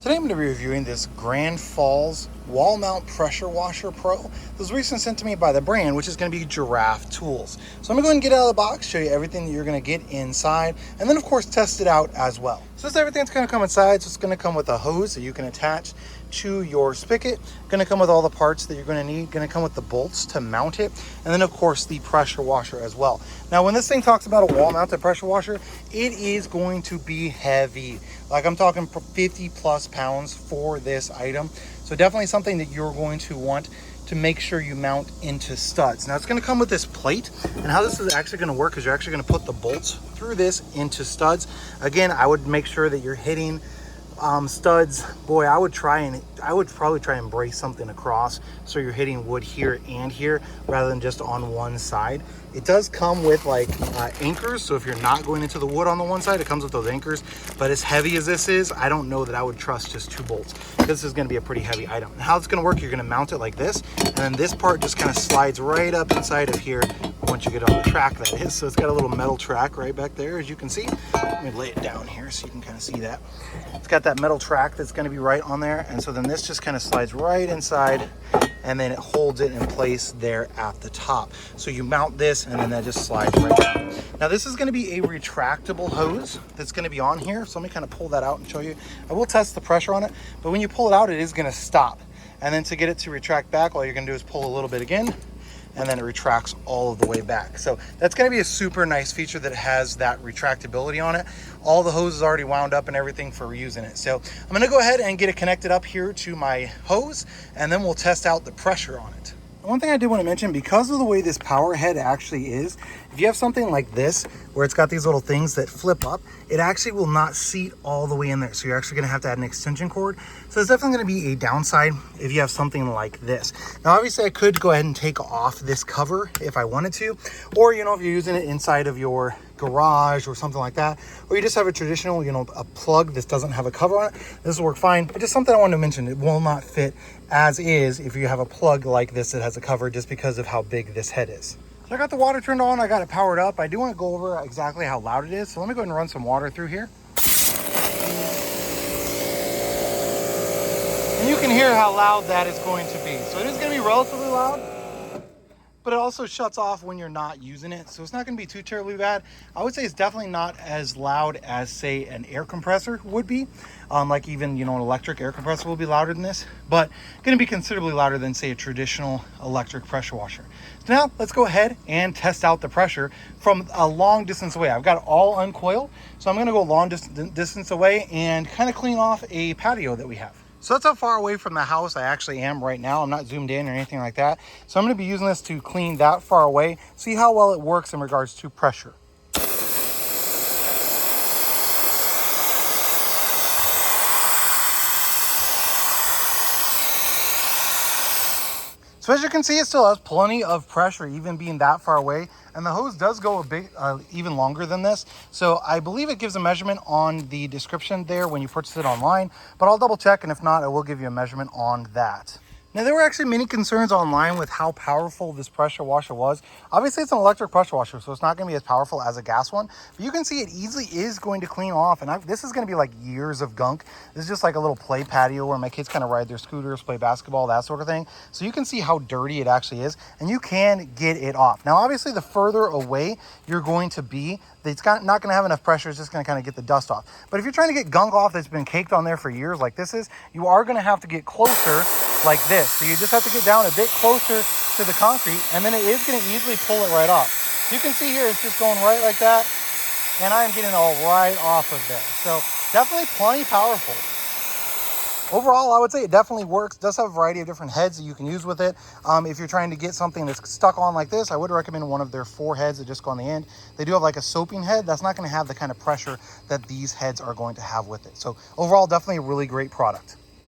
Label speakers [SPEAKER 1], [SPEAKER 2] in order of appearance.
[SPEAKER 1] Today I'm going to be reviewing this Grand Falls Wall Mount Pressure Washer Pro. This was recently sent to me by the brand, which is going to be Giraffe Tools. So I'm going to go ahead and get it out of the box, show you everything that you're going to get inside, and then of course test it out as well. So this is everything that's going to come inside. So it's going to come with a hose that you can attach to your spigot, going to come with all the parts that you're going to need, going to come with the bolts to mount it, and then of course the pressure washer as well. Now when this thing talks about a wall mounted pressure washer, it is going to be heavy. Like I'm talking 50 plus pounds for this item. So definitely something that you're going to want to make sure you mount into studs. Now it's going to come with this plate, and how this is actually going to work is you're actually going to put the bolts through this into studs. Again, I would make sure that you're hitting studs. Boy, I would probably try and brace something across so you're hitting wood here and here rather than just on one side. It does come with like anchors, so if you're not going into the wood on the one side, it comes with those anchors. But as heavy as this is, I don't know that I would trust just 2 bolts. This is going to be a pretty heavy item. And how it's going to work, you're going to mount it like this, and then this part just kind of slides right up inside of here once you get on the track, that is. So it's got a little metal track right back there, as you can see. Let me lay it down here so you can kind of see that. It's got that metal track that's going to be right on there, and so then this just kind of slides right inside, and then it holds it in place there at the top. So you mount this, and then that just slides right down. Now this is going to be a retractable hose that's going to be on here, so let me kind of pull that out and show you. I will test the pressure on it, but when you pull it out, it is going to stop. And then to get it to retract back, all you're going to do is pull a little bit again, and then it retracts all of the way back. So that's going to be a super nice feature that has that retractability on it. All the hose is already wound up and everything for using it. So I'm going to go ahead and get it connected up here to my hose, and then we'll test out the pressure on it. One thing I did want to mention, because of the way this power head actually is, if you have something like this where it's got these little things that flip up, it actually will not seat all the way in there. So you're actually going to have to add an extension cord. So it's definitely going to be a downside if you have something like this. Now obviously I could go ahead and take off this cover if I wanted to, or if you're using it inside of your garage or something like that, or you just have a traditional a plug that doesn't have a cover on it, this will work fine. But just something I wanted to mention, it will not fit as is if you have a plug like this that has a cover, just because of how big this head is. So I got the water turned on, I got it powered up. I do want to go over exactly how loud it is, so let me go ahead and run some water through here. And you can hear how loud that is going to be. So it is going to be relatively loud, but it also shuts off when you're not using it. So it's not going to be too terribly bad. I would say it's definitely not as loud as, say, an air compressor would be. Like even, an electric air compressor will be louder than this, but going to be considerably louder than, say, a traditional electric pressure washer. So now let's go ahead and test out the pressure from a long distance away. I've got it all uncoiled, so I'm going to go a long distance away and kind of clean off a patio that we have. So that's how far away from the house I actually am right now. I'm not zoomed in or anything like that. So I'm going to be using this to clean that far away, see how well it works in regards to pressure. So as you can see, it still has plenty of pressure, even being that far away. And the hose does go a bit even longer than this. So I believe it gives a measurement on the description there when you purchase it online, but I'll double check, and if not, I will give you a measurement on that. Now, there were actually many concerns online with how powerful this pressure washer was. Obviously, it's an electric pressure washer, so it's not going to be as powerful as a gas one. But you can see it easily is going to clean off. And this is going to be like years of gunk. This is just like a little play patio where my kids kind of ride their scooters, play basketball, that sort of thing. So you can see how dirty it actually is, and you can get it off. Now, obviously, the further away you're going to be, it's not going to have enough pressure. It's just going to kind of get the dust off. But if you're trying to get gunk off that's been caked on there for years like this is, you are going to have to get closer like this. So you just have to get down a bit closer to the concrete, and then it is going to easily pull it right off. You can see here it's just going right like that, and I'm getting it all right off of there. So definitely plenty powerful. Overall, I would say it definitely works. It does have a variety of different heads that you can use with it. If you're trying to get something that's stuck on like this, I would recommend one of their 4 heads that just go on the end. They do have like a soaping head. That's not going to have the kind of pressure that these heads are going to have with it. So overall, definitely a really great product.